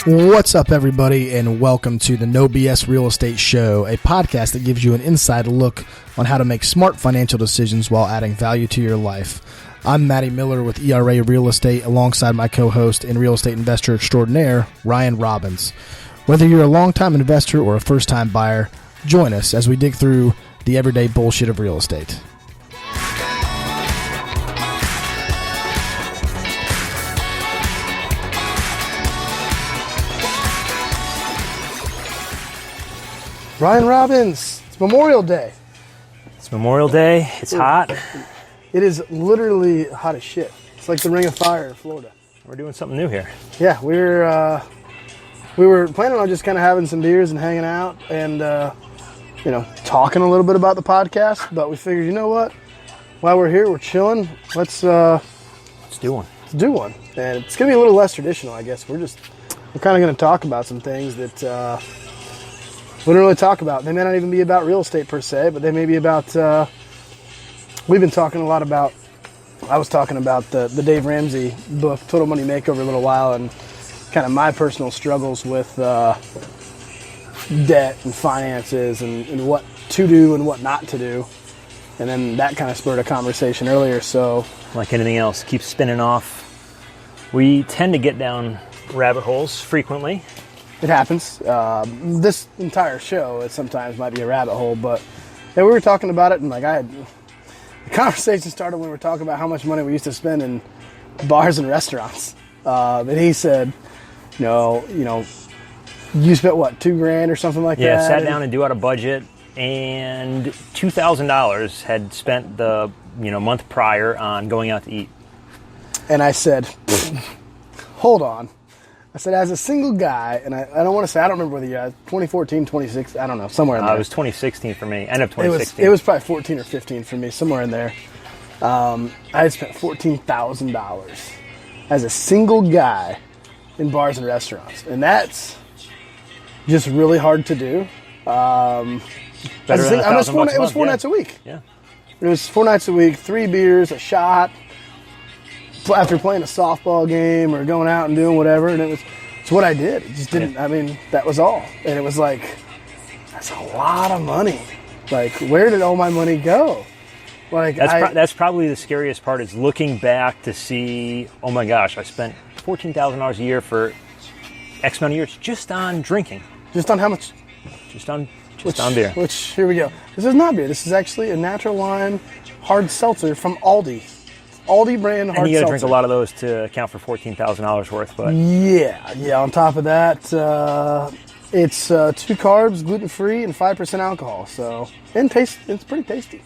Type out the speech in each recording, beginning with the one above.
What's up, everybody, and welcome to the No BS Real Estate Show, a podcast that gives you an inside look on how to make smart financial decisions while adding value to your life. I'm Matty Miller with ERA Real Estate, alongside my co-host and real estate investor extraordinaire, Ryan Robbins. Whether you're a long-time investor or a first-time buyer, join us as we dig through the everyday bullshit of real estate. Ryan Robbins, it's Memorial Day. It's Memorial Day. It's hot. It is literally hot as shit. It's like the Ring of Fire in Florida. We're doing something new here. Yeah, we were planning on just kind of having some beers and hanging out and, talking a little bit about the podcast. But we figured, you know what? While we're here, we're chilling. Let's do one. Let's do one. And it's going to be a little less traditional, I guess. We're kind of going to talk about some things that we don't really talk about. They may not even be about real estate per se, but they may be about, we've been talking a lot about, I was talking about the Dave Ramsey book, Total Money Makeover, a little while, and kind of my personal struggles with debt and finances and what to do and what not to do. And then that kind of spurred a conversation earlier, so. Like anything else, keeps spinning off. We tend to get down rabbit holes frequently. It happens. This entire show, it sometimes might be a rabbit hole, but yeah, we were talking about it, and the conversation started when we were talking about how much money we used to spend in bars and restaurants. And he said, you spent what, $2,000 or something like that? Yeah, sat down and do out a budget, and $2,000 had spent the month prior on going out to eat. And I said, hold on. I said, as a single guy, and I don't want to say, I don't remember whether 2014, 2016, I don't know, somewhere in there. It was 2016 for me, end of 2016. It was probably 14 or 15 for me, somewhere in there. I had spent $14,000 as a single guy in bars and restaurants. And that's just really hard to do. Better than $1,000 it was four nights a week. Yeah. It was 4 nights a week, 3 beers, a shot, after playing a softball game or going out and doing whatever, and it's what I did. It just didn't, that was all. And it was like, that's a lot of money. Like, where did all my money go? Like, that's probably the scariest part, is looking back to see, oh my gosh, I spent $14,000 a year for X amount of years just on drinking. Just on how much? Just on beer. Which, here we go. This is not beer. This is actually a natural lime hard seltzer from Aldi. Aldi brand hard seltzer. And you got to drink a lot of those to account for $14,000 worth. But yeah. On top of that, it's 2 carbs, gluten-free, and 5% alcohol. So, and taste, it's pretty tasty.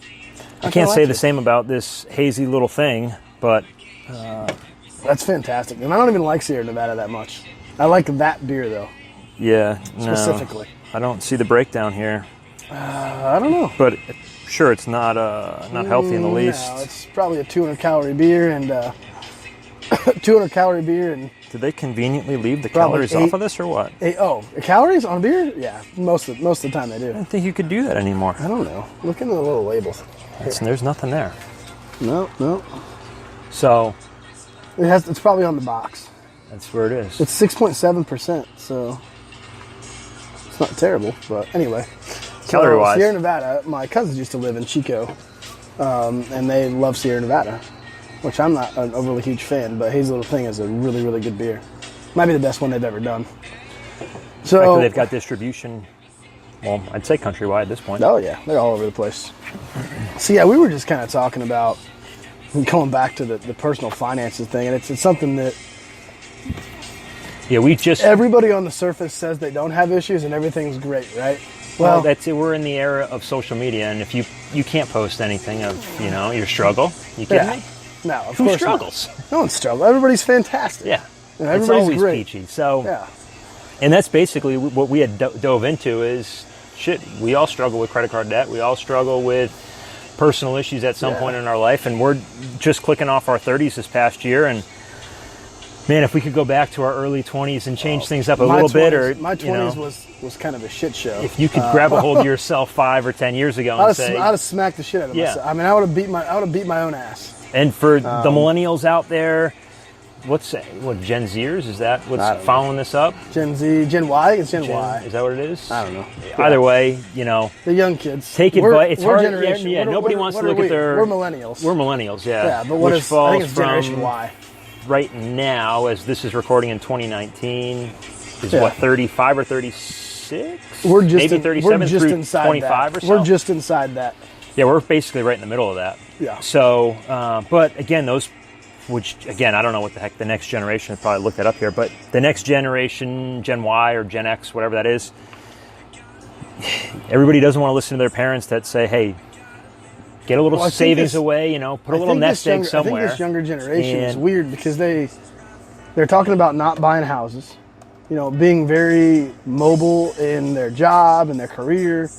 I can't say the same about this hazy little thing, but that's fantastic. And I don't even like Sierra Nevada that much. I like that beer though. Yeah, specifically. No, I don't see the breakdown here. I don't know, but. Sure, it's not healthy in the least. No, it's probably a 200-calorie beer and 200-calorie beer and. Did they conveniently leave the calories off of this or what? Calories on beer? Yeah, most of the time they do. I don't think you could do that anymore. I don't know. Look into the little labels. There's nothing there. No. So. It's probably on the box. That's where it is. It's 6.7%, so it's not terrible. But anyway. Calorie-wise. Sierra Nevada, my cousins used to live in Chico, and they love Sierra Nevada, which I'm not an overly huge fan, but Hazy Little Thing is a really, really good beer. Might be the best one they've ever done. So they've got distribution, well, I'd say countrywide at this point. Oh, yeah. They're all over the place. So, yeah, we were just kind of talking about going back to the personal finances thing, and it's something that everybody on the surface says they don't have issues and everything's great, right? Well, that's it. We're in the era of social media, and if you can't post anything of your struggle, you kidding me? No, of Who course struggles? Not. No one struggles. Everybody's fantastic. Yeah, everybody's it's always great. peachy. So, yeah, and that's basically what we had dove into is shit. We all struggle with credit card debt. We all struggle with personal issues at some point in our life, and we're just clicking off our 30s this past year, and. Man, if we could go back to our early 20s and change things up a little bit, or my 20s was kind of a shit show. If you could grab a hold of yourself 5 or 10 years ago and say, I'd have smacked the shit out of myself. I mean, I would have beat my own ass. And for the millennials out there, what Gen Zers? Is that what's following this up? Gen Z, Gen Y? It's Gen Y. Is that what it is? I don't know. Either way, the young kids. Take advice. It's hard. Generation. Yeah, nobody wants to look at their. We're millennials. We're millennials. Yeah. Yeah, but I think it's Generation Y. Right now, as this is recording in 2019, is 35 or 36? We're just maybe 37 we're just through inside 25 that. or so. We're just inside that. Yeah, we're basically right in the middle of that. Yeah. So, but again, which again, I don't know what the heck the next generation. I'll probably look that up here. But the next generation, Gen Y or Gen X, whatever that is, everybody doesn't want to listen to their parents that say, "Hey, get a little savings away, put a little nest egg somewhere." I think this younger generation is weird because they're talking about not buying houses, being very mobile in their job and their career,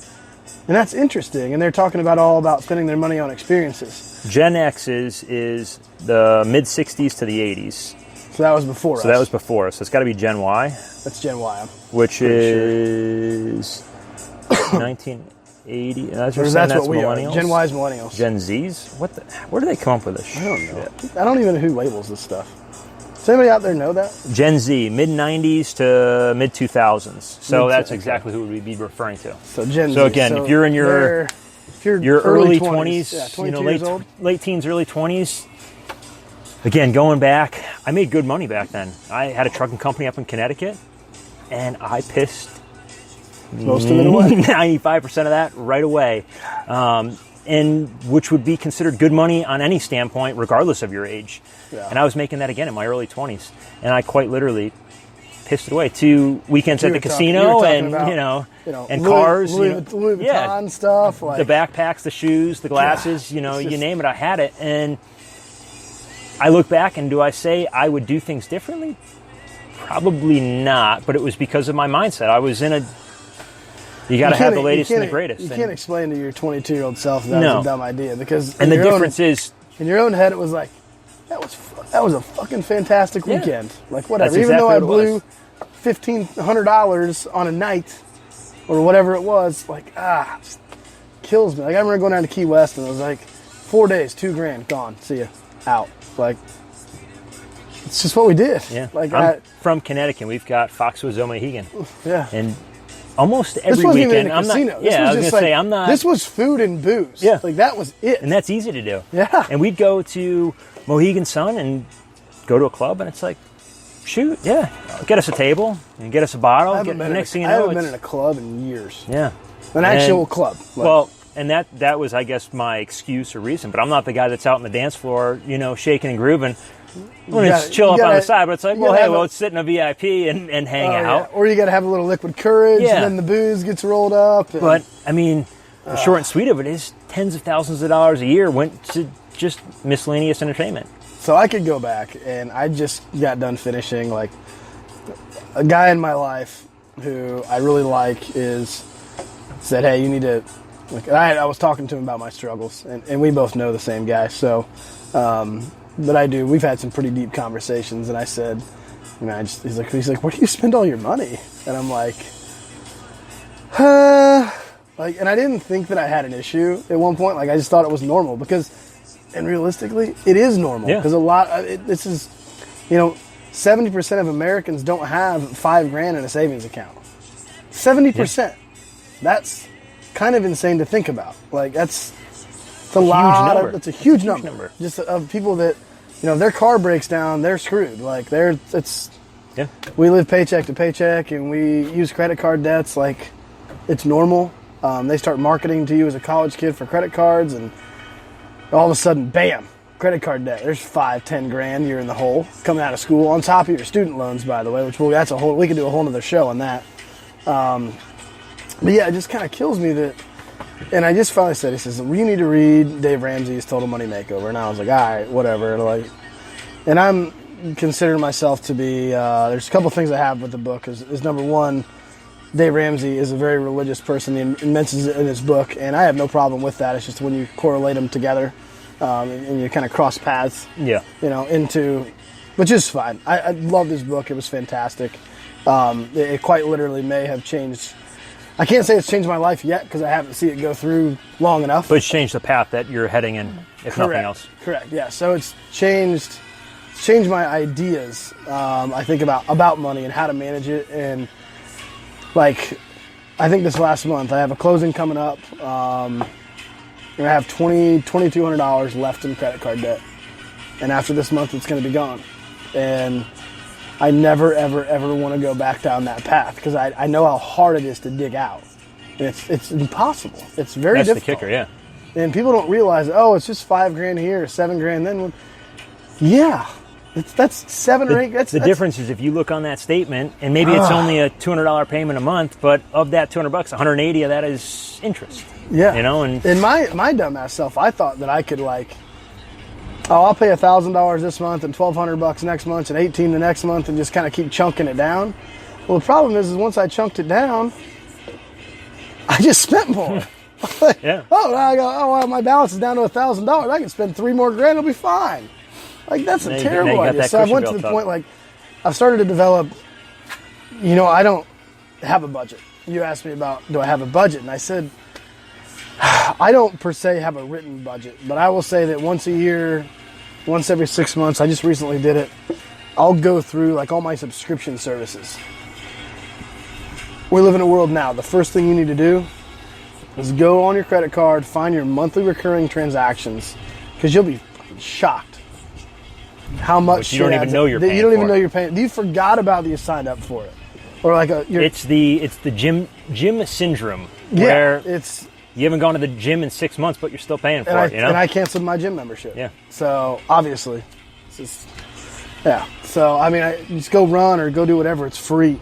and that's interesting. And they're talking all about spending their money on experiences. Gen X is the mid 60s to the 80s. So that was before us. So that was before us. So it's got to be Gen Y. That's Gen Y. Which is 1980. That's what we millennials. are. Gen Y is millennials. Gen Zs? Where do they come up with this? I don't know. I don't even know who labels this stuff. Does anybody out there know that? Gen Z, mid 90s to mid 2000s. So that's exactly who we'd be referring to. So Gen Z. So again, if you're in your early 20s, late teens, early 20s. Again, going back, I made good money back then. I had a trucking company up in Connecticut, and I pissed most of it away. 95% of that right away, and which would be considered good money on any standpoint, regardless of your age. Yeah. And I was making that again in my early 20s, and I quite literally pissed it away. 2 weekends at the casino, and and cars, Louis Vuitton stuff, like the backpacks, the shoes, the glasses, you name it, I had it. And I look back, and do I say I would do things differently? Probably not, but it was because of my mindset. I was in a. You got to have the latest and the greatest. You can't explain to your 22-year-old self that was a dumb idea, because the difference is in your own head it was like that was a fucking fantastic weekend. Like whatever, even though I blew $1,500 on a night or whatever it was, like just kills me. Like I remember going down to Key West and it was like 4 days, $2,000 gone. See ya, out. Like it's just what we did. Yeah. Like I'm from Connecticut. We've got Foxwoods, Mohegan. Yeah. And almost every this wasn't weekend, even a casino. I was going to say I'm not. This was food and booze. Yeah. Like that was it. And that's easy to do. Yeah. And we'd go to Mohegan Sun and go to a club, and it's like, shoot, get us a table and get us a bottle. I haven't been in a club in years. Yeah. An actual club. Like, well, and that was, I guess, my excuse or reason. But I'm not the guy that's out on the dance floor, shaking and grooving. It's chill up on the side, but it's like, let's sit in a VIP and hang out. Yeah. Or you got to have a little liquid courage, and then the booze gets rolled up. But, I mean, the short and sweet of it is tens of thousands of dollars a year went to just miscellaneous entertainment. So I could go back, and I just got done finishing, like, a guy in my life who I really like said, hey, you need to, like, I was talking to him about my struggles, and we both know the same guy, so, but we've had some pretty deep conversations, and I said, he's like, where do you spend all your money? And I'm like, and I didn't think that I had an issue at one point, like, I just thought it was normal, and realistically, it is normal, because this is, 70% of Americans don't have $5,000 in a savings account. 70%. Yeah. That's kind of insane to think about. Like it's a lot of, it's a huge number. Just of people that, if their car breaks down, they're screwed. Like we live paycheck to paycheck, and we use credit card debts like it's normal. They start marketing to you as a college kid for credit cards, and all of a sudden, bam, credit card debt. There's $5,000-10,000 you're in the hole coming out of school, on top of your student loans, by the way, which we could do a whole nother show on that. But yeah, it just kind of kills me that, and I just finally said, he says, you need to read Dave Ramsey's Total Money Makeover, and I was like, all right, whatever. And I'm considering myself to be, there's a couple things I have with the book, is number one, Dave Ramsey is a very religious person. He mentions it in his book, and I have no problem with that. It's just when you correlate them together, and you kind of cross paths, which is fine. I love this book. It was fantastic. It quite literally may have changed. I can't say it's changed my life yet because I haven't seen it go through long enough. But it's changed the path that you're heading in, if nothing else. Correct, yeah. So it's changed changed my ideas. I think about money and how to manage it. And like, I think this last month I have a closing coming up. And I have $2,200 left in credit card debt. And after this month, it's going to be gone. And I never, ever, ever want to go back down that path because I know how hard it is to dig out. And it's impossible. It's very difficult. That's the kicker, yeah. And people don't realize, it's just $5,000 here, $7,000 then. Yeah, that's $7 or $8. The difference is if you look on that statement, and maybe it's only a $200 payment a month, but of that $200, 180 of that is interest. Yeah, and my dumbass self, I thought that I could I'll pay $1,000 this month and $1,200 next month and $1,800 the next month and just kind of keep chunking it down. Well, the problem is once I chunked it down, I just spent more. Yeah. I go, my balance is down to $1,000. I can spend $3 more grand. It'll be fine. That's a terrible idea. So I went to the point, I've started to develop, I don't have a budget. You asked me about, do I have a budget? And I said, I don't per se have a written budget, but I will say that once a year, once every 6 months, I just recently did it, I'll go through all my subscription services. We live in a world now. The first thing you need to do is go on your credit card, find your monthly recurring transactions, because you'll be shocked how much you don't even know you're paying. You don't even know you're paying. You forgot about that you signed up for it, or it's the gym syndrome where it's you haven't gone to the gym in 6 months, but you're still paying for it. And I canceled my gym membership. Yeah. So obviously, yeah. So I just go run or go do whatever. It's free.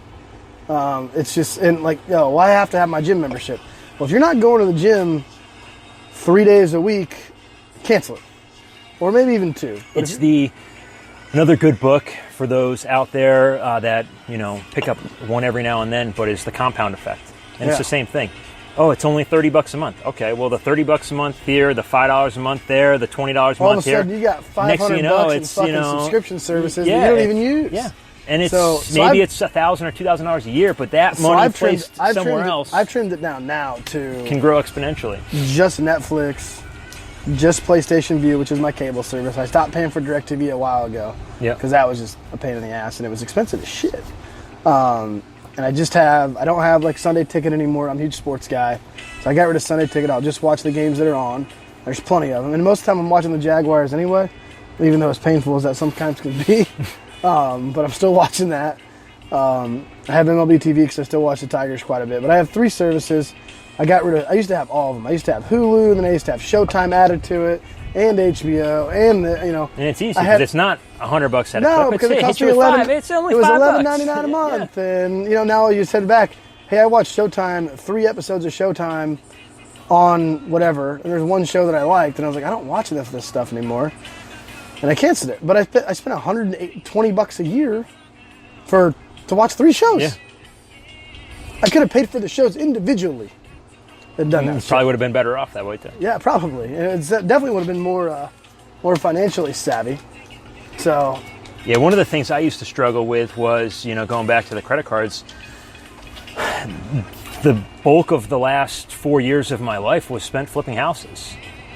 It's just why I have to have my gym membership? Well, if you're not going to the gym 3 days a week, cancel it, or maybe even 2. It's another good book for those out there that pick up one every now and then, but it's The Compound Effect, and it's the same thing. Oh, it's only $30 a month. Okay, well, the $30 a month here, the $5 a month there, the $20 a month here. All of a sudden, you got $500 in fucking subscription services that you don't even use. Yeah. And it's maybe it's $1,000 or $2,000 a year, but that money placed somewhere else. I've trimmed it down now to can grow exponentially. Just Netflix, just PlayStation Vue, which is my cable service. I stopped paying for DirecTV a while ago because that was just a pain in the ass and it was expensive as shit. And I don't have Sunday Ticket anymore. I'm a huge sports guy, so I got rid of Sunday Ticket. I'll just watch the games that are on. There's plenty of them, and most of the time I'm watching the Jaguars anyway, even though as painful as that sometimes can be. But I'm still watching that. I have MLB TV because I still watch the Tigers quite a bit. But I have 3 services. I used to have all of them. I used to have Hulu, and then I used to have Showtime added to it, and HBO, and And it's easy because it's not $100 at a no, clip. because it cost me $11. It's only $5. $11.99 a month, and now you said back, hey, I watched Showtime, 3 episodes of Showtime on whatever, and there's one show that I liked, and I was like, I don't watch enough of this stuff anymore. And I canceled it, but I spent $120 a year to watch 3 shows. Yeah. I could have paid for the shows individually. Probably would have been better off that way too. Yeah, probably. It definitely would have been more financially savvy. So. Yeah, one of the things I used to struggle with was going back to the credit cards. The bulk of the last 4 years of my life was spent flipping houses.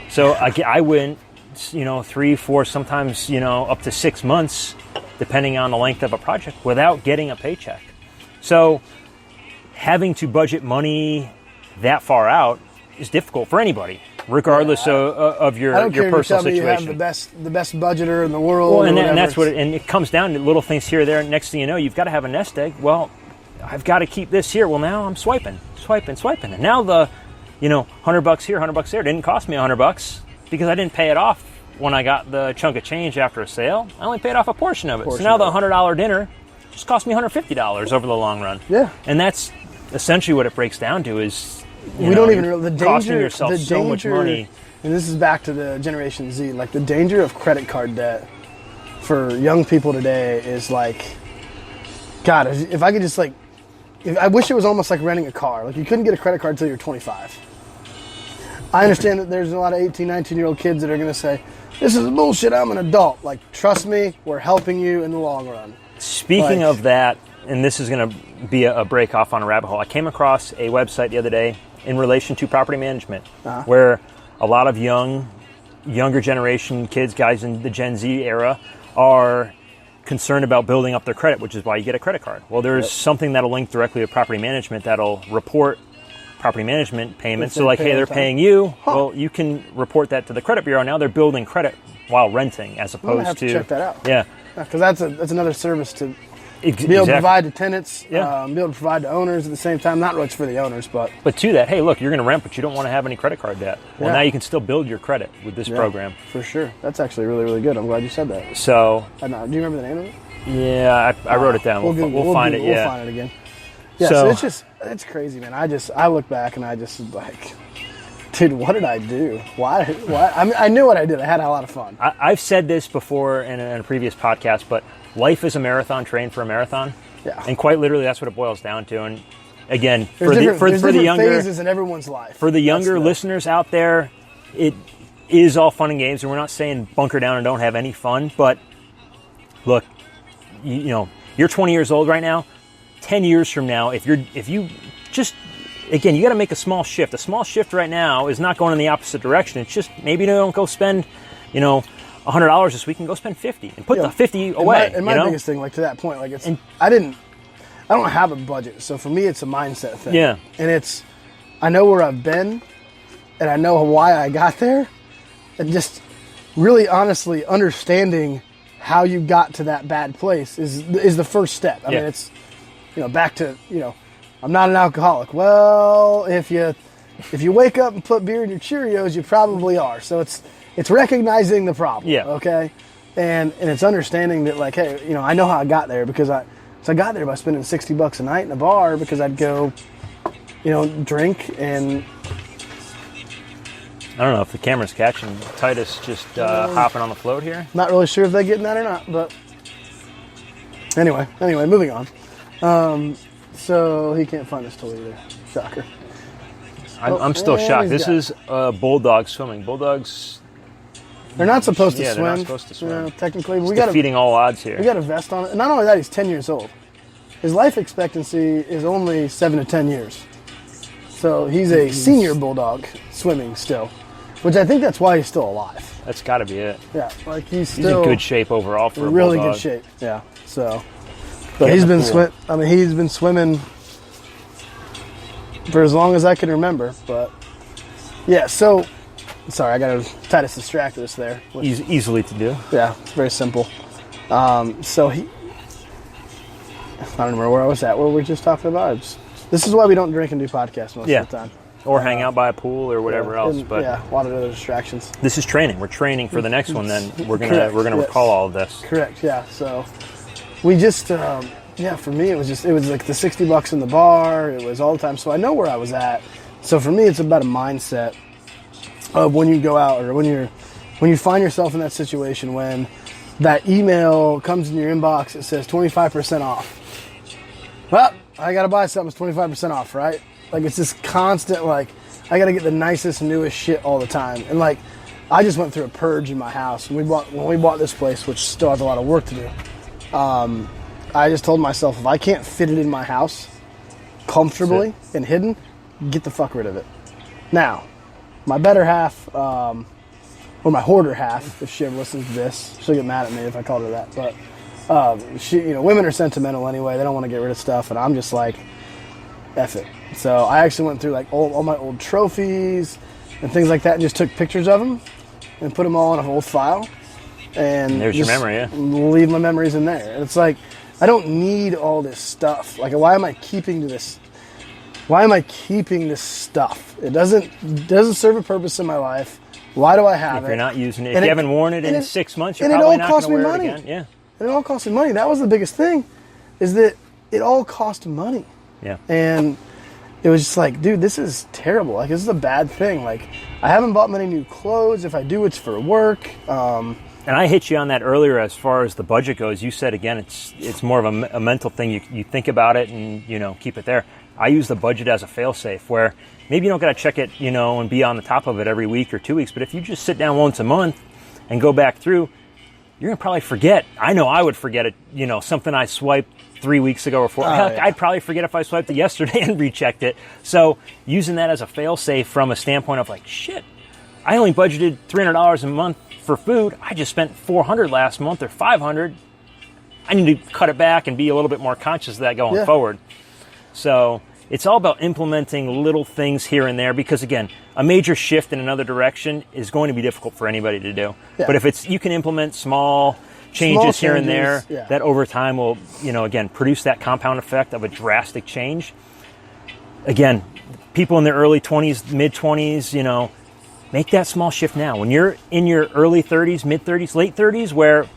So I went. 3, 4, sometimes, up to 6 months, depending on the length of a project, without getting a paycheck. So having to budget money that far out is difficult for anybody, regardless of your personal situation. You have the best budgeter in the world. Well, and that's what it comes down to, little things here or there. Next thing you know, you've got to have a nest egg. Well, I've got to keep this here. Well, now I'm swiping. And now the, $100 here, $100 there didn't cost me $100. Because I didn't pay it off when I got the chunk of change after a sale. I only paid off a portion of it. So now the $100 dinner just cost me $150 over the long run. Yeah. And that's essentially what it breaks down to is we don't even realize the danger, costing yourself so much money. And this is back to the Generation Z. The danger of credit card debt for young people today is God, if I could just I wish it was almost like renting a car. You couldn't get a credit card until you're 25. I understand that there's a lot of 18, 19-year-old kids that are going to say, this is bullshit, I'm an adult. Trust me, we're helping you in the long run. Speaking of that, and this is going to be a break off on a rabbit hole, I came across a website the other day in relation to property management, where a lot of younger generation kids, guys in the Gen Z era, are concerned about building up their credit, which is why you get a credit card. Well, there's something that'll link directly with property management that'll report property management payments. So like, hey, they're paying you. Well, you can report that to the credit bureau. Now they're building credit while renting, as opposed I'm gonna have to check that out. Yeah, because that's another service to be able exactly. to provide to tenants, Yeah. be able to provide to owners at the same time. Not much for the owners, but to that, hey, look, you're going to rent, but you don't want to have any credit card debt. Well, Yeah. now you can still build your credit with this program. for sure. That's actually really, really good. I'm glad you said that. So, Do you remember the name of it? yeah, I wrote it down. We'll find it. We'll Yeah. find it again. Yeah, so it's crazy, man. I look back and I just like, dude, what did I do? Why? I mean, I knew what I did. I had a lot of fun. I've said this before in a previous podcast, but life is a marathon. Train for a marathon. Yeah. And quite literally, that's what it boils down to. And again, There's for the younger phases in everyone's life. For the younger listeners out there, it is all fun and games, and we're not saying bunker down and don't have any fun. But look, you know, you're 20 years old right now. 10 years from now, if you just, again, you got to make a small shift. A small shift right now is not going in the opposite direction. It's just maybe don't go spend, $100 this week and go spend $50 and put the $50 away. And my biggest thing, like to that point, like I don't have a budget, so for me it's a mindset thing. Yeah. And I know where I've been, and I know why I got there, and just really honestly understanding how you got to that bad place is the first step. I mean, it's back to I'm not an alcoholic. Well, if you wake up and put beer in your Cheerios, you probably are. So it's recognizing the problem. Yeah. Okay. And it's understanding that, like, hey, I know how I got there because I got there by spending $60 a night in a bar because I'd go, drink and. I don't know if the camera's catching Titus just hopping on the float here. Not really sure if they're getting that or not, but anyway, moving on. So he can't find his toy either. Shocker. I'm still shocked. This is bulldog swimming. Bulldogs. They're not supposed to swim. They're not supposed to swim. Technically, we got defeating all odds here. We got a vest on it. And not only that, he's 10 years old. His life expectancy is only 7 to 10 years. So he's a senior bulldog swimming still, which I think that's why he's still alive. That's got to be it. Yeah, like he's in good shape overall for a really bulldog. good shape. Yeah. So, but he's been he's been swimming for as long as I can remember. But yeah, so sorry, I got Titus distracted us there. Easily to do. Yeah, it's very simple. So I don't remember where I was at. What were we just talking about? This is why we don't drink and do podcasts most of the time. Or hang out by a pool or whatever else. But a lot of other distractions. This is training. We're training for the next one. Then we're gonna recall all of this. Correct. Yeah. So we just for me it was like the $60 in the bar. It was all the time. So I know where I was at. So for me it's about a mindset of when you go out or when you find yourself in that situation when that email comes in your inbox. It says 25% off. Well, I gotta buy something. It's 25% off, right? Like, it's this constant, like, I got to get the nicest, newest shit all the time. And, like, I just went through a purge in my house. When we bought this place, which still has a lot of work to do, I just told myself, if I can't fit it in my house comfortably and hidden, get the fuck rid of it. Now, my better half, or my hoarder half, if she ever listens to this, she'll get mad at me if I called her that. But, women are sentimental anyway. They don't want to get rid of stuff. And I'm just like, F it. So I actually went through like all my old trophies and things like that and just took pictures of them and put them all in a whole file. And there's your memory, yeah. Leave my memories in there. And it's like, I don't need all this stuff. Like, why am I keeping this? Why am I keeping this stuff? It doesn't serve a purpose in my life. Why do I have it? If you're not using it, if you haven't worn it in 6 months, you're probably not going to wear it again. Yeah. And it all cost me money. That was the biggest thing, is that it all cost money. Yeah. And it was just like, dude, this is terrible. Like, this is a bad thing. Like, I haven't bought many new clothes. If I do, it's for work. And I hit you on that earlier as far as the budget goes. You said, again, it's more of a mental thing. You think about it and, keep it there. I use the budget as a fail-safe where maybe you don't got to check it, and be on the top of it every week or 2 weeks. But if you just sit down once a month and go back through, you're going to probably forget. I know I would forget it, something I swiped 3 weeks ago or 4. Heck, yeah. I'd probably forget if I swiped it yesterday and rechecked it. So using that as a fail-safe from a standpoint of like, shit, I only budgeted $300 a month for food. I just spent $400 last month or $500. I need to cut it back and be a little bit more conscious of that going forward. So it's all about implementing little things here and there because, again, a major shift in another direction is going to be difficult for anybody to do. Yeah. But if you can implement small changes here and there, that over time will, again, produce that compound effect of a drastic change. Again, people in their early 20s, mid-20s, make that small shift now. When you're in your early 30s, mid-30s, late 30s, where,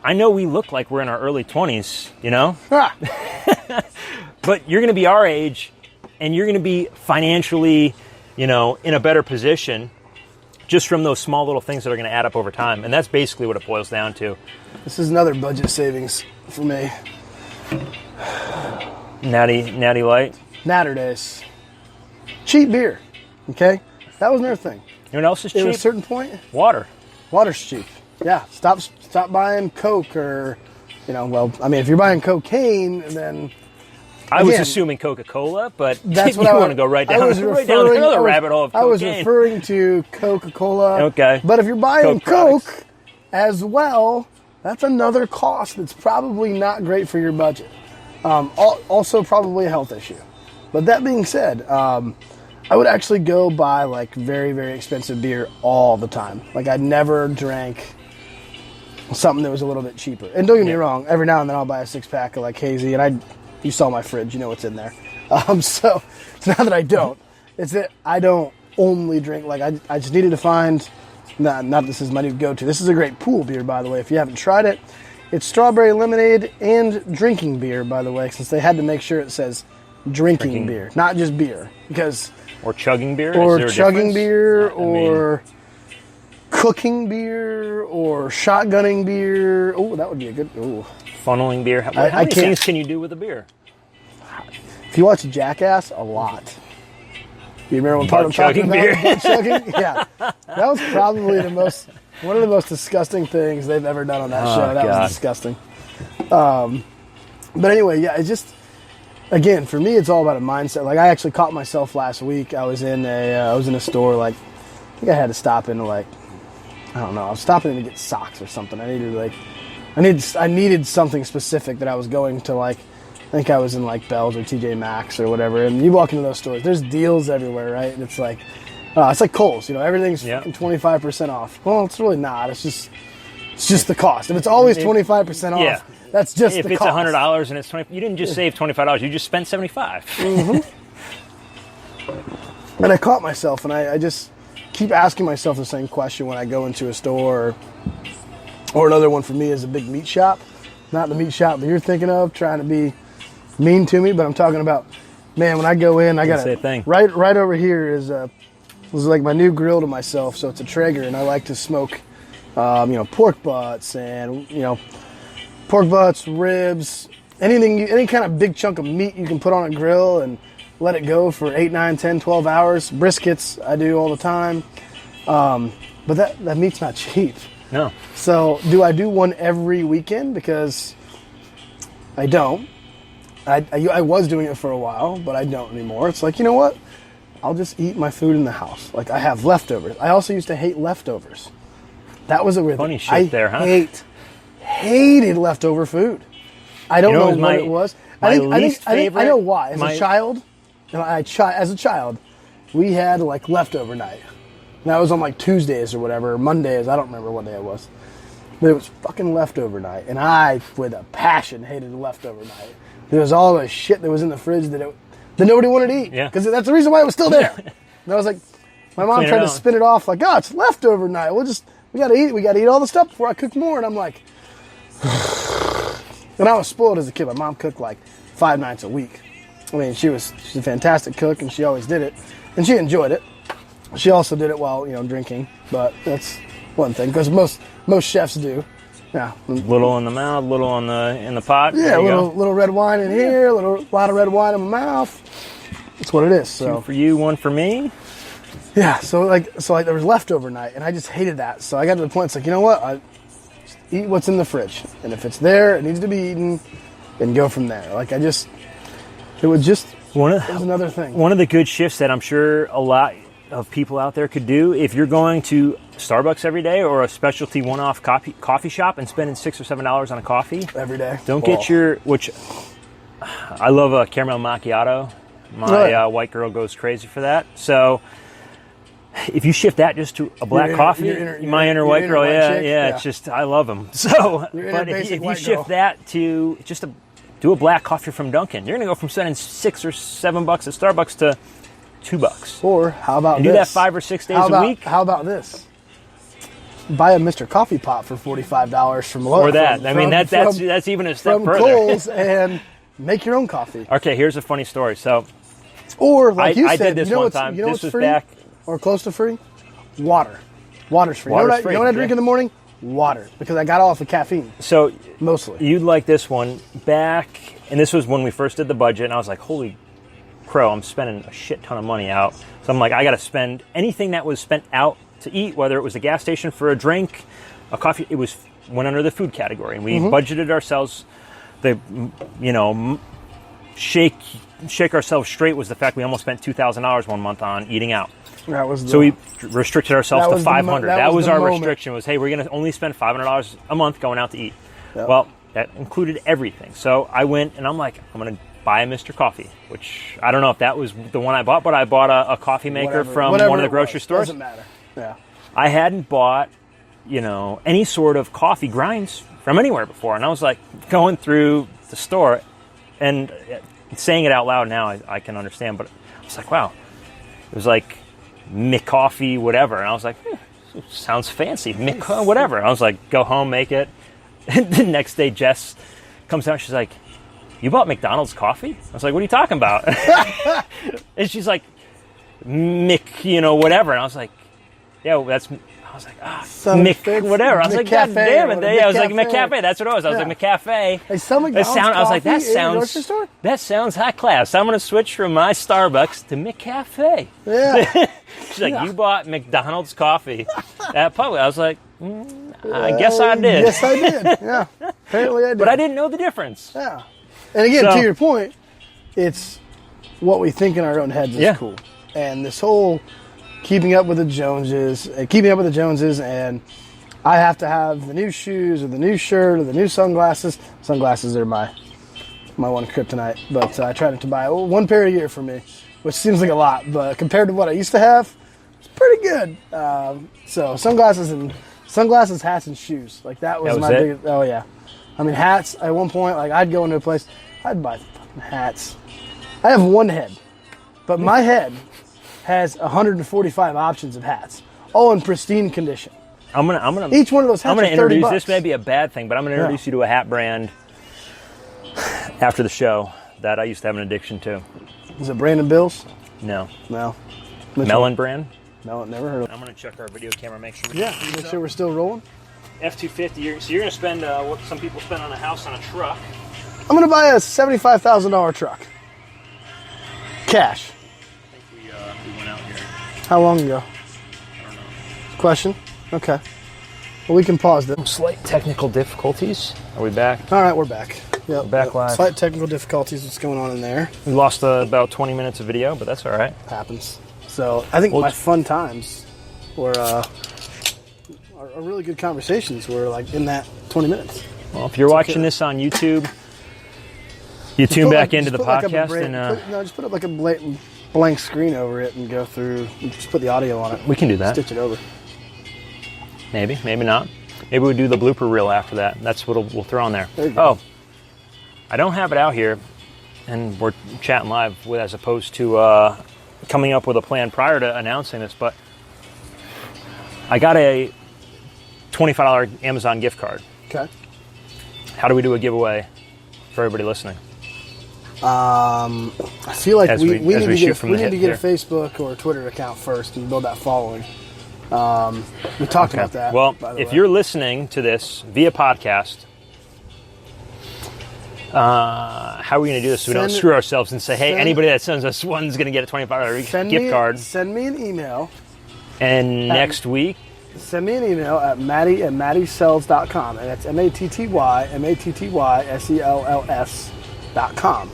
I know we look like we're in our early 20s, But you're going to be our age, and you're going to be financially, in a better position just from those small little things that are going to add up over time. And that's basically what it boils down to. This is another budget savings for me. Natty Light. Natter Days. Cheap beer. Okay? That was another thing. You know what else is cheap? At a certain point. Water. Water's cheap. Yeah. Stop buying Coke or, if you're buying cocaine, then... I was assuming Coca-Cola, but that's what I want to go right down another rabbit hole of cocaine. I was referring to Coca-Cola. Okay. But if you're buying Coke as well, that's another cost that's probably not great for your budget. Also probably a health issue. But that being said, I would actually go buy like very, very expensive beer all the time. Like I never drank something that was a little bit cheaper. And don't get me wrong, every now and then I'll buy a 6-pack of like hazy, and you saw my fridge, you know what's in there. So it's not that I don't. It's that I don't only drink, like I just needed to find, not this is my new go-to. This is a great pool beer, by the way, if you haven't tried it. It's strawberry lemonade and drinking beer, by the way, since they had to make sure it says drinking beer, not just beer. Because or chugging beer? Or chugging beer, or cooking beer, or shotgunning beer. Oh, that would be a good, funneling beer. How many things can you do with a beer? If you watch Jackass, a lot. You remember what part I'm talking about? Butt chugging? Yeah. That was probably one of the most disgusting things they've ever done on that show. That was disgusting. But anyway, yeah, it's just, again, for me, it's all about a mindset. Like, I actually caught myself last week. I was in a store, like, I think I had to stop into, like, I don't know. I was stopping in to get socks or something. I needed something specific that I was going to, like, I think I was in like Bell's or TJ Maxx or whatever, and you walk into those stores, there's deals everywhere, right? And it's like Kohl's, everything's fucking 25% off. Well, it's really not. It's just the cost. If it's always 25% off, that's just the cost. If it's $100 and it's 20, you didn't just save $25, you just spent $75. And I caught myself, and I just keep asking myself the same question when I go into a store, or another one for me is a big meat shop. Not the meat shop that you're thinking of, trying to be mean to me, but I'm talking about, man, when I go in, I got right over here is like my new grill to myself. So it's a Traeger, and I like to smoke, pork butts and ribs, any kind of big chunk of meat you can put on a grill and let it go for 8, 9, 10, 12 hours. Briskets I do all the time, but that meat's not cheap. No. So do I do one every weekend? Because I don't. I was doing it for a while, but I don't anymore. It's like, you know what? I'll just eat my food in the house. Like, I have leftovers. I also used to hate leftovers. That was a weird funny shit there, huh? I hated leftover food. I don't know what it was. I know why. As a child, we had like leftover night. And that was on like Tuesdays or whatever, or Mondays. I don't remember what day it was. But it was fucking leftover night. And I, with a passion, hated leftover night. There was all the shit that was in the fridge that nobody wanted to eat. Yeah. Because that's the reason why it was still there. And I was like, my mom tried to spin it off like, oh, it's leftover night. We got to eat. We got to eat all the stuff before I cook more. And I'm like, and I was spoiled as a kid. My mom cooked like 5 nights a week. I mean, she's a fantastic cook, and she always did it. And she enjoyed it. She also did it while, drinking. But that's one thing, because most chefs do. Yeah. Little in the mouth, little in the pot. Yeah, little red wine in here, lot of red wine in my mouth. That's what it is. So 2 for you, 1 for me. Yeah. So there was leftover night, and I just hated that. So I got to the point. It's like, you know what? I just eat what's in the fridge, and if it's there, it needs to be eaten, and go from there. Like it was another thing. One of the good shifts that I'm sure a lot of people out there could do if you're going to Starbucks every day or a specialty one-off coffee shop and spending $6 or $7 on a coffee every day. Don't get which I love a caramel macchiato. My white girl goes crazy for that. So if you shift that just to a black coffee, my inner white girl, it's just, I love them. So, but if you shift that to just do a black coffee from Dunkin', you're going to go from spending $6 or $7 at Starbucks to $2. Or how about and this? Do that 5 or 6 days a week. How about this? Buy a Mr. Coffee pot for $45 from Lowe's. Or that. That's even a step further. From Kohl's and make your own coffee. Okay, here's a funny story. So, or like you said, I did this one time. This was free back. Or close to free? Water. Water's free. Water's you know what I drink in the morning? Water. Because I got off of caffeine. So mostly. You'd like this one back, and this was when we first did the budget, and I was like, holy crow, I'm spending a shit ton of money out. So I'm like, I got to spend anything that was spent out to eat, whether it was a gas station for a drink, a coffee, went under the food category, and we budgeted ourselves. Shake ourselves straight was the fact we almost spent $2,000 one month on eating out. So we restricted ourselves to $500. That was our restriction. Was, hey, we're going to only spend $500 a month going out to eat. Yep. Well, that included everything. So I went and I'm like, I'm going to buy a Mr. Coffee, which I don't know if that was the one I bought, but I bought a coffee maker from one of the grocery stores. Doesn't matter. Yeah. I hadn't bought, any sort of coffee grinds from anywhere before, and I was like going through the store and saying it out loud now, I can understand, but I was like, wow, it was like McCoffee, whatever. And I was like, sounds fancy, whatever. I was like, go home, make it. And the next day, Jess comes out, she's like, you bought McDonald's coffee? I was like, what are you talking about? And she's like, whatever. And I was like, yeah, I was like, whatever. I was like, God damn it. I was like, McCafe. That's what it was. I was like, McCafe. Hey, some McDonald's coffee I was like, that that sounds high class. I'm going to switch from my Starbucks to McCafe. Yeah. She's like, you bought McDonald's coffee at Publix. I was like, I guess I did. Yes, I did. Yeah. Apparently I did. But I didn't know the difference. Yeah. And again, to your point, it's what we think in our own heads is cool. And this whole keeping up with the Joneses, and I have to have the new shoes or the new shirt or the new sunglasses. Sunglasses are my one kryptonite, but I try to buy one pair a year for me, which seems like a lot, but compared to what I used to have, it's pretty good. So sunglasses, hats, and shoes. Like that was my biggest. Oh yeah, I mean hats. At one point, like I'd go into a place, I'd buy fucking hats. I have one head, but my head has 145 options of hats, all in pristine condition. I'm gonna. Each one of those hats. I'm gonna are $30. introduce. This may be a bad thing, but I'm gonna introduce you to a hat brand after the show that I used to have an addiction to. Is it Brandon Bills? No. Melon brand? No, never heard of it. I'm gonna check our video camera, make sure. Make sure we're still rolling. F-250. So you're gonna spend what some people spend on a house on a truck. I'm gonna buy a $75,000 truck. Cash. I think we went out here. How long ago? I don't know. Question? Okay. Well, we can pause this. Slight technical difficulties. Are we back? All right, we're back. Yep. We're back live. Slight technical difficulties. What's going on in there? We lost about 20 minutes of video, but that's all right. Happens. So I think my fun times were are really good conversations. Were like in that 20 minutes. Well, if you're watching this on YouTube, you tune back into the podcast just put up like a blank screen over it and go through. Just put the audio on it. We can do that. Stitch it over. Maybe not. Maybe we'll do the blooper reel after that. That's what we'll throw on there. There you go. Oh, I don't have it out here, and we're chatting live with as opposed to coming up with a plan prior to announcing this, but I got a $25 Amazon gift card. Okay. How do we do a giveaway for everybody listening? I feel like we need to get a Facebook or Twitter account first and build that following. We talked about that. Well, if you're listening to this via podcast, how are we going to do this so we don't screw ourselves and say, hey, anybody that sends us one's going to get a $25 gift card? Send me an email. And next week? Send me an email at mattysells.com. And that's MattySells.com.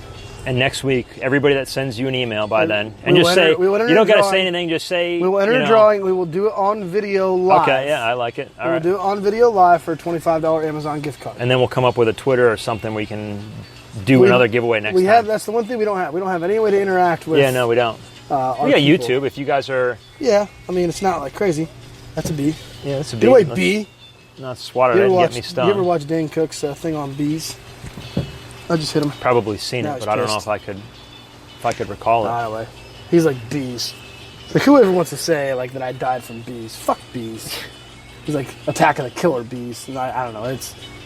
And next week, everybody that sends you an email by then, and we just will say, enter you don't got to drawing. say anything, just say, We will enter a drawing. We will do it on video live. Okay, yeah, I like it. All We'll right. do it on video live for a $25 Amazon gift card. And then we'll come up with a Twitter or something we can do another giveaway next time. That's the one thing we don't have. We don't have any way to interact with. Yeah, no, we don't. Our We got people. YouTube. If you guys are, Yeah, I mean, it's not like crazy. That's a bee. yeah, that's a bee. Get away, bee. Not swat You it ever, and watch, get me you stung. ever watch Dane Cook's thing on bees? I just hit him. Probably seen Now it, he's but I don't know pissed. if I could recall it. Anyway, he's like bees. Like whoever wants to say like that I died from bees? Fuck bees. He's like Attack of the Killer Bees, and I don't know.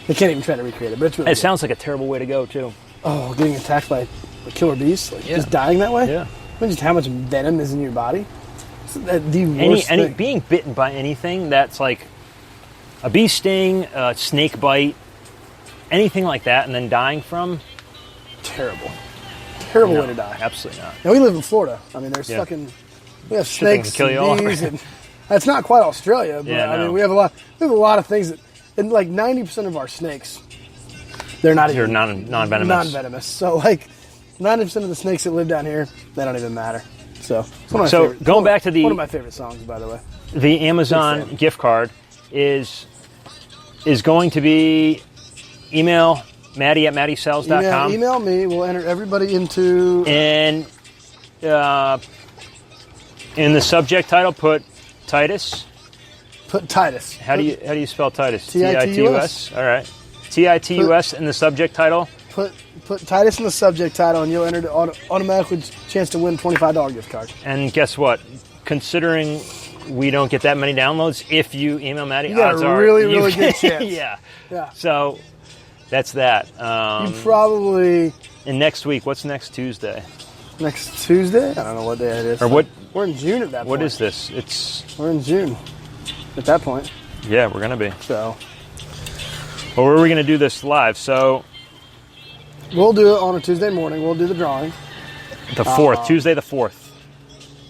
They can't even try to recreate it, but it's really. It good. sounds like a terrible way to go too. Oh, getting attacked by the killer bees, like Yeah. just dying that way. Yeah. I mean, just how much venom is in your body. It's the worst Any thing. being bitten by anything that's like a bee sting, a snake bite, anything like that, and then dying from. Terrible No, way to die. Absolutely not. Now we live in Florida. I mean, there's Yeah. we have Shit that can snakes kill you all, and bees, right? and it's not quite Australia, but Yeah, I no. mean, we have a lot of things that, and like 90% of our snakes, they're not You're even non-venomous. non-venomous. So like 90% of the snakes that live down here, they don't even matter. So, it's one of my So, favorite- going one of- back to the- one of my favorite songs, by the way. The Amazon Big fan. gift card is going to be email Maddie at MaddieSells.com. Email me. We'll enter everybody into. And in the subject title, put Titus. Put Titus. How do you spell Titus? Titus. All right. Titus in the subject title. Put Titus in the subject title, and you'll enter the automatically chance to win $25 gift card. And guess what? Considering we don't get that many downloads, if you email Maddie, You got odds a are really, you really can- good chance. Yeah. Yeah. So that's that. You probably And next week, what's next Tuesday? next Tuesday. I don't know what day it is. Or what? We're in June at that point. What is this? We're in June at that point. Yeah, we're gonna be. So Well, we're gonna do this live. So we'll do it on a Tuesday morning. We'll do the drawing. the 4th, Tuesday the 4th.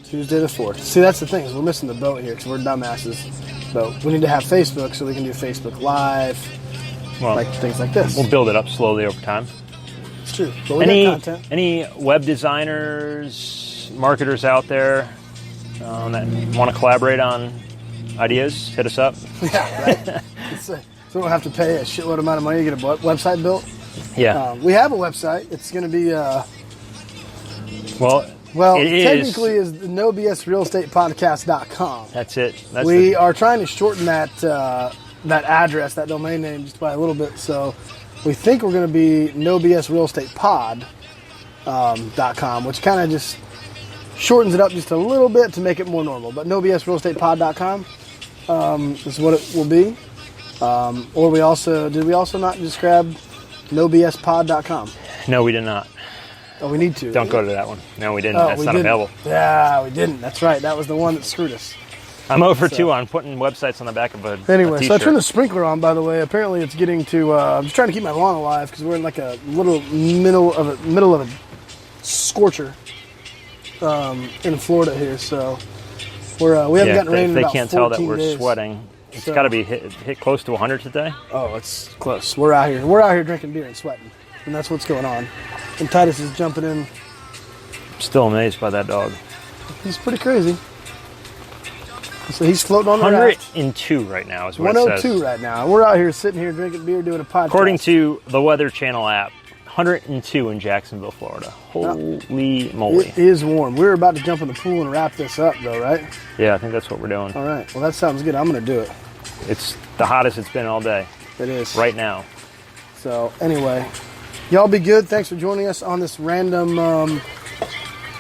Tuesday the 4th. See, that's the thing is we're missing the boat here because we're dumbasses. But we need to have Facebook so we can do Facebook Live, Well, like things like this. we'll build it up slowly over time. It's true. But we got content. Any web designers, marketers out there that want to collaborate on ideas? Hit us up. Yeah, right. So we don't have to pay a shitload amount of money to get a website built. Yeah. We have a website. It's going to be, Well, it is. technically is the NoBSRealEstatePodcast.com. That's it. We are trying to shorten that address, that domain name, just by a little bit. So we think we're going to be NoBSRealEstatePod.com, which kind of just shortens it up just a little bit to make it more normal. But NoBSRealEstatePod.com is what it will be. Or did we also not just grab NoBSPod.com? No, we did not. Oh, we need to. Don't go to that one. No, we didn't. Oh, That's we not didn't. available. Yeah, we didn't. That's right. That was the one that screwed us. I'm over 2 on putting websites on the back of a Anyway, so I t-shirt. turned the sprinkler on, by the way. Apparently it's getting to, I'm just trying to keep my lawn alive because we're in like a little middle of a scorcher in Florida here. So we haven't gotten rain in they about can't tell that 14 we're days. sweating. It's So- got to be hit close to 100 today. Oh, it's close. We're out here. We're out here drinking beer and sweating. And that's what's going on. And Titus is jumping in. I'm still amazed by that dog. He's pretty crazy. So he's floating on the raft. 102 right now is what it 102 says. right now. We're out here sitting here drinking beer, doing a podcast. According to the Weather Channel app, 102 in Jacksonville, Florida. Holy moly. It is warm. We're about to jump in the pool and wrap this up, though, right? Yeah, I think that's what we're doing. All right. Well, that sounds good. I'm going to do it. It's the hottest it's been all day, It is. right now. So, anyway, y'all be good. Thanks for joining us on this random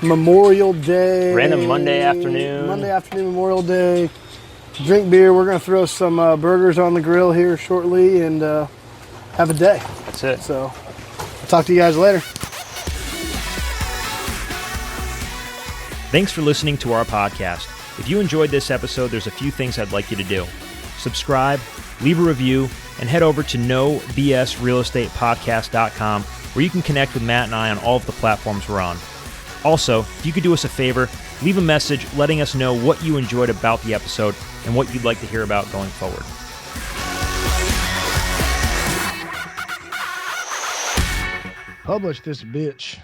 Memorial Day. Random Monday afternoon. Monday afternoon, Memorial Day. Drink beer. We're going to throw some burgers on the grill here shortly and have a day. That's it. So, I'll talk to you guys later. Thanks for listening to our podcast. If you enjoyed this episode, there's a few things I'd like you to do. Subscribe, leave a review, and head over to NoBSRealEstatePodcast.com where you can connect with Matt and I on all of the platforms we're on. Also, if you could do us a favor, leave a message letting us know what you enjoyed about the episode and what you'd like to hear about going forward. Publish this bitch.